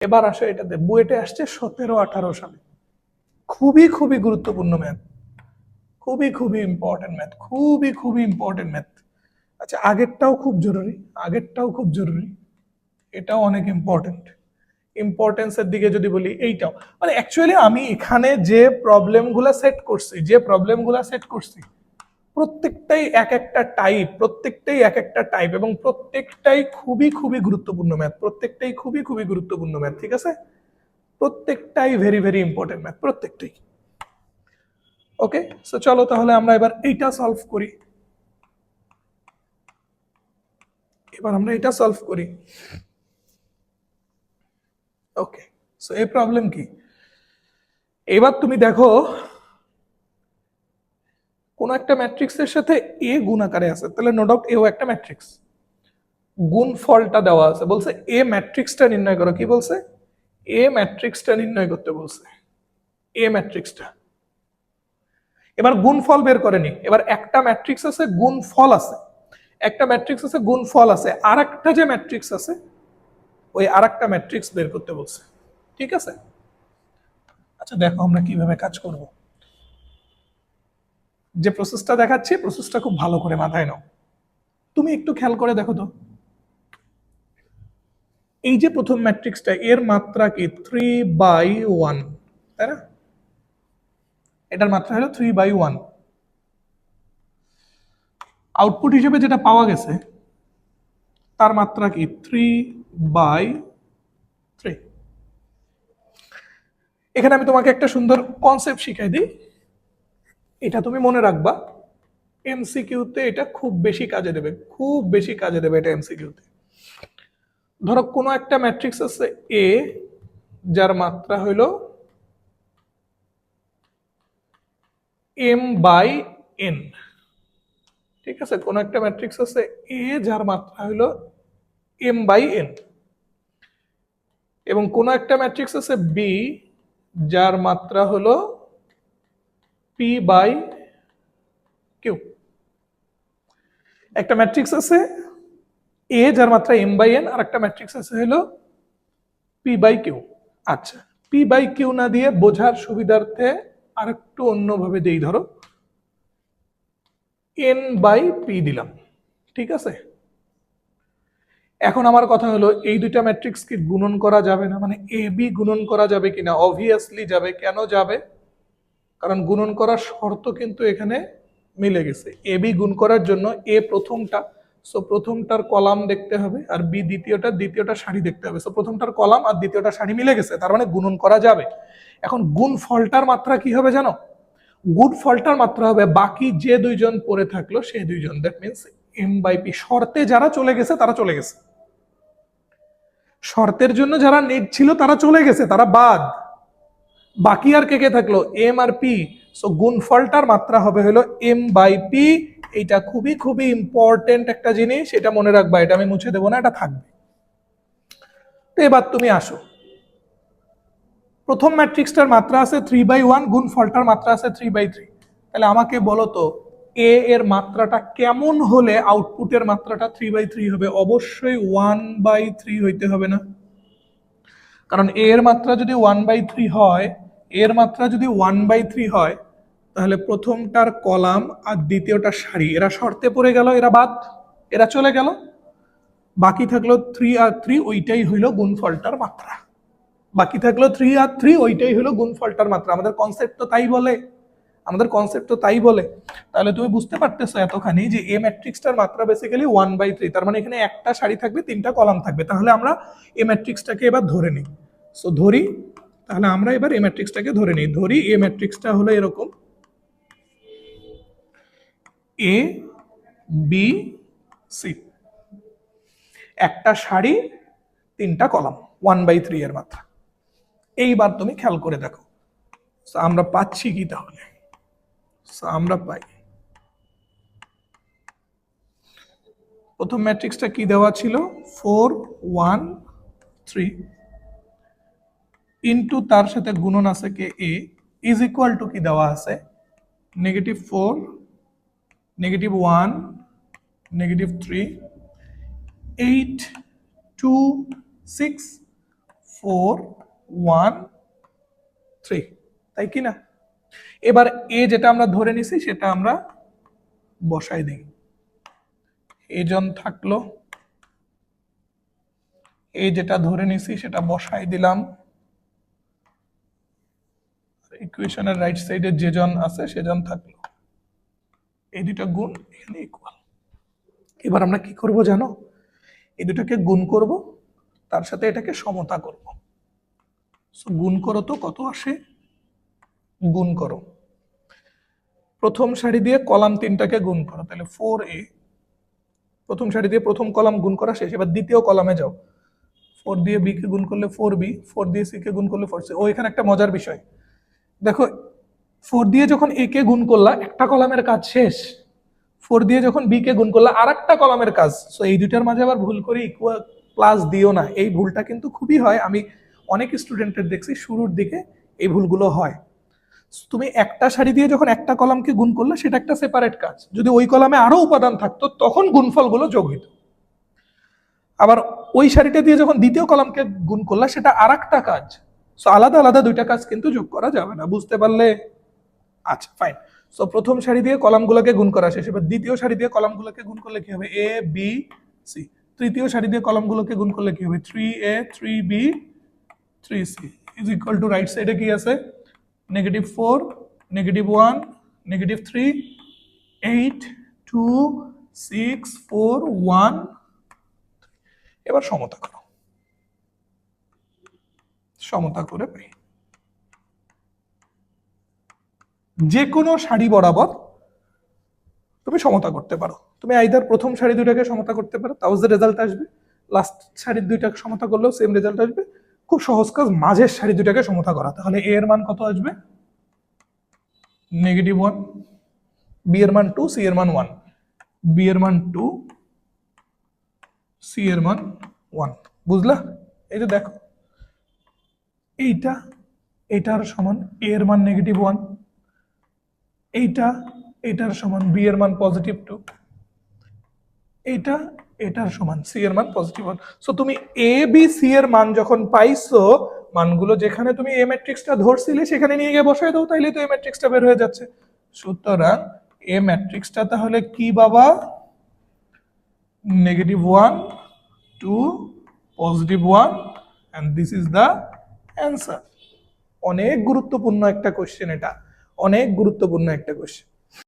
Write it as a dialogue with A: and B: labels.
A: এবার আসো এটাতে, বুয়েটে আসছে 17-18 সালে। খুবই খুবই গুরুত্বপূর্ণ ম্যাথ, খুবই খুবই ইম্পর্টেন্ট ম্যাথ, খুবই খুবই ইম্পর্টেন্ট ম্যাথ। আচ্ছা, আগেরটাও খুব জরুরি, আগেরটাও খুব জরুরি, এটাও অনেক ইম্পর্টেন্ট। ইম্পর্টেন্সের দিকে যদি বলি, এইটাও মানে অ্যাকচুয়ালি আমি এখানে যে প্রবলেমগুলো সেট করছি প্রত্যেকটাই এক একটা টাইপ, প্রত্যেকটাই এক একটা টাইপ, এবং প্রত্যেকটাই খুবই খুবই গুরুত্বপূর্ণ ম্যাথ, প্রত্যেকটাই খুবই খুবই গুরুত্বপূর্ণ ম্যাথ, ঠিক আছে? প্রত্যেকটাই ভেরি ভেরি ইম্পর্টেন্ট ম্যাথ, প্রত্যেকটাই। ওকে, সো চলো তাহলে আমরা এবার এইটা সলভ করি। ওকে, সো এই প্রবলেম কি, এবার তুমি দেখো কোন একটা ম্যাট্রিক্সের সাথে এ গুণ আকারে আছে, তাহলে নো ডাউট এও একটা ম্যাট্রিক্স। গুণফলটা দেওয়া আছে, বলছে এ ম্যাট্রিক্সটা নির্ণয় করো। কি বলছে? এ ম্যাট্রিক্সটা নির্ণয় করতে বলছে, এ ম্যাট্রিক্সটা। এবার গুণফল বের করে নি। এবার একটা ম্যাট্রিক্স আছে, গুণফল আছে, একটা ম্যাট্রিক্স আছে, গুণফল আছে, আর একটা যে ম্যাট্রিক্স আছে ওই আর একটা ম্যাট্রিক্স বের করতে বলছে, ঠিক আছে? আচ্ছা দেখো আমরা কিভাবে কাজ করব। যে প্রসেসটা দেখাচ্ছি, প্রসেসটা খুব ভালো করে মাথায় নাও। তুমি একটু খেয়াল করে দেখো তো, এই যে প্রথম ম্যাট্রিক্সটা, এর মাত্রা কি 3/1, তাই না? এটার মাত্রা হলো 3/1। আউটপুট হিসেবে যেটা পাওয়া গেছে তার মাত্রা কি 3/3। এখানে আমি তোমাকে একটা সুন্দর কনসেপ্ট শিখাই দিই, এটা তুমি মনে রাখবা। এমসিকিউতে এটা খুব বেশি কাজে দেবে, খুব বেশি কাজে দেবে এটা এমসিকিউতে। ধরো কোনো একটা ম্যাট্রিক্স আছে এ, যার মাত্রা হইল m/n, ঠিক আছে? কোন একটা ম্যাট্রিক্স আছে এ, যার মাত্রা হইল m/n, এবং কোন একটা ম্যাট্রিক্স আছে বি, যার মাত্রা হলো p/q। একটা ম্যাট্রিক্স আছে এ, যার মাত্রা m/n, আর একটা ম্যাট্রিক্স আছে হলো p/q। আচ্ছা, p/q না দিয়ে বোঝার সুবিধার্থে আরেকটু অন্যভাবে দেই, ধরো n/p দিলাম, ঠিক আছে? এখন আমার কথা হলো, এই দুইটা ম্যাট্রিক্স কি গুণন করা যাবে না? মানে এ বি গুণন করা যাবে কিনা? অবভিয়াসলি যাবে। কেন যাবে? কারণ গুণন করার শর্ত কিন্তু এখানে মিলে গেছে। এ বি গুণ করার জন্য এ প্রথমটা, সো প্রথমটার কলাম দেখতে হবে, আর বি দ্বিতীয়টা সারি দেখতে হবে। সো প্রথমটার কলাম আর দ্বিতীয়টা সারি মিলে গেছে, তার মানে গুণন করা যাবে। এখন গুণ ফলটার মাত্রা কি হবে জানো? গুণ ফলটার মাত্রা হবে বাকি যে দুইজন পড়ে থাকলো সেই দুইজন, দ্যাট মিনস m/p। শর্তে যারা চলে গেছে তারা চলে গেছে, শর্তের জন্য যারা নেট ছিল তারা চলে গেছে, তারা বাদ। বাকি আর কে কে থাকলো? M R P. সো গুণফলটার মাত্রা হবে হলো m/p। এটা খুবই খুবই ইম্পর্টেন্ট একটা জিনিস, এটা মনে রাখবা, এটা আমি মুছে দেবো না, এটা থাকবে। তো এবার তুমি আসো, প্রথম ম্যাট্রিক্সটার মাত্রা আছে 3/1, গুণফলটার মাত্রা আছে 3/3। তাহলে আমাকে বলো তো, এ এর মাত্রাটা কেমন হলে আউটপুটের মাত্রাটা 3/3 হবে? অবশ্যই 1/3 হইতে হবে না? কারণ এর মাত্রা যদি 1/3 হয়, এর মাত্রা যদি 1/3 হয়, তাহলে প্রথমটার কলাম আর দ্বিতীয়টার সারি এরা শর্তে পড়ে গেল, এরা বাদ, এরা চলে গেল। বাকি থাকলো 3 আর 3, ওইটাই হইল গুণফলটার মাত্রা। বাকি থাকলো 3 আর 3, ওইটাই হলো গুণফলটার মাত্রা। আমাদের কনসেপ্ট তো তাই বলে, আমাদের কনসেপ্ট তো তাই বলে। তাহলে তুমি বুঝতে পারতেছো এতখানি যে এ ম্যাট্রিক্সটার মাত্রা বেসিক্যালি 1/3, তার মানে এখানে একটা সারি থাকবে, তিনটা কলাম থাকবে। তাহলে আমরা এ ম্যাট্রিক্সটাকে এবার ধরে নিই। সো ধরি, তাহলে আমরা এবার এ ম্যাট্রিক্সটাকে ধরে নিই। ধরি এ ম্যাট্রিক্সটা হলো এরকম এ বি সি, একটা সারি, তিনটা কলাম, 1/3 এর মাত্রা। এইবার তুমি খেয়াল করে দেখো আমরা পাচ্ছি কি। তাহলে আমরা পাই, প্রথম ম্যাট্রিক্সটা কি দেওয়া ছিল? 4 1 3 ইন্টু তার সাথে গুণন আছে কে এ, ইজ ইকুয়াল টু কি দেওয়া আছে? -4 -1 -3 8 2 6 4 1 3, তাই কি না? এবার এ যেটা আমরা ধরে নিছি সেটা আমরা বসাই দিই। এজন থাকলো, এই যেটা ধরে নিছি সেটা বসাই দিলাম, ইকুয়েশনের রাইট সাইডে যেজন আছে সেজন থাকলো, এই দুটো গুণ এখানে ইকুয়াল। এবার আমরা কি করব জানো, এই দুটাকে গুণ করব, তার সাথে এটাকে সমতা করব। সো গুণ করো তো কত আসে, গুণ করো, প্রথম সারি দিয়ে কলাম 3টাকে গুণ করো, তাহলে 4a, প্রথম সারি দিয়ে প্রথম কলাম গুণ করা শেষ। এবার দ্বিতীয় কলামে যাও, 4 দিয়ে b কে গুণ করলে 4b, 4 দিয়ে c কে গুণ করলে 4c। ও এখানে একটা মজার বিষয় দেখো, 4 দিয়ে যখন a কে গুণ করলা একটা কলামের কাজ শেষ, 4 দিয়ে যখন b কে গুণ করলা আরেকটা কলামের কাজ। সো এই দুটার মাঝে আবার ভুল করে ইকুয়াল প্লাস দিও না, এই ভুলটা কিন্তু খুবই হয়, আমি অনেক স্টুডেন্টের দেখছি শুরুর দিকে এই ভুলগুলো হয়। তুমি একটা সারি দিয়ে যখন একটা কলামকে গুণ করলে সেটা একটা সেপারেট কাজ, যদি ওই কলামে আরো উপাদান থাকতো তখন গুণফলগুলো যোগ হইত। আবার ওই সারিটা দিয়ে যখন দ্বিতীয় কলামকে গুণ করলা সেটা আরেকটা কাজ। সো আলাদা আলাদা দুইটা কাজ কিন্তু যোগ করা যাবে না, বুঝতে পারলে? আচ্ছা ফাইন। সো প্রথম সারি দিয়ে কলামগুলোকে গুণ করা শেষ, এবার দ্বিতীয় সারি দিয়ে কলামগুলোকে গুণ করলে কি হবে, এ বি সি। তৃতীয় সারি দিয়ে কলামগুলোকে গুণ করলে কি হবে, 3a 3b 3c is equal to right সাইডে কি আছে, -4 -1 -3 8 2 6 4 1। এবার সমতা করো, সমতা করে পাই যে কোনো সারি বরাবর তুমি সমতা করতে পারো। তুমি আইদার প্রথম সারি দুটাকে সমতা করতে পারো, তাও যে রেজাল্ট আসবে, লাস্ট সারির দুইটাকে সমতা করলেও সেম রেজাল্ট আসবে। খুব সহজ কাজ, মাঝের সারি দুটাকে সমতা করা। তাহলে a এর মান কত আসবে, -1, b এর মান 2, c এর মান 1, b এর মান 2, c এর মান 1। বুঝলা? এই যে দেখো, এইটা এটার সমান a এর মান -1, এইটা এটার সমান b এর মান +2, এইটা এটার সমান c এর মান +1। সো তুমি a b c এর মান যখন পাইছো, মানগুলো যেখানে তুমি a ম্যাট্রিক্সটা ধরছিলে সেখানে নিয়ে গিয়ে বসায় দাও, তাইলে তো a ম্যাট্রিক্সটা বের হয়ে যাচ্ছে। সুতরাং a ম্যাট্রিক্সটা তাহলে কি বাবা, -1 2 +1, and this is the answer। অনেক গুরুত্বপূর্ণ একটা কোশ্চেন, এটা অনেক গুরুত্বপূর্ণ একটা কোশ্চেন।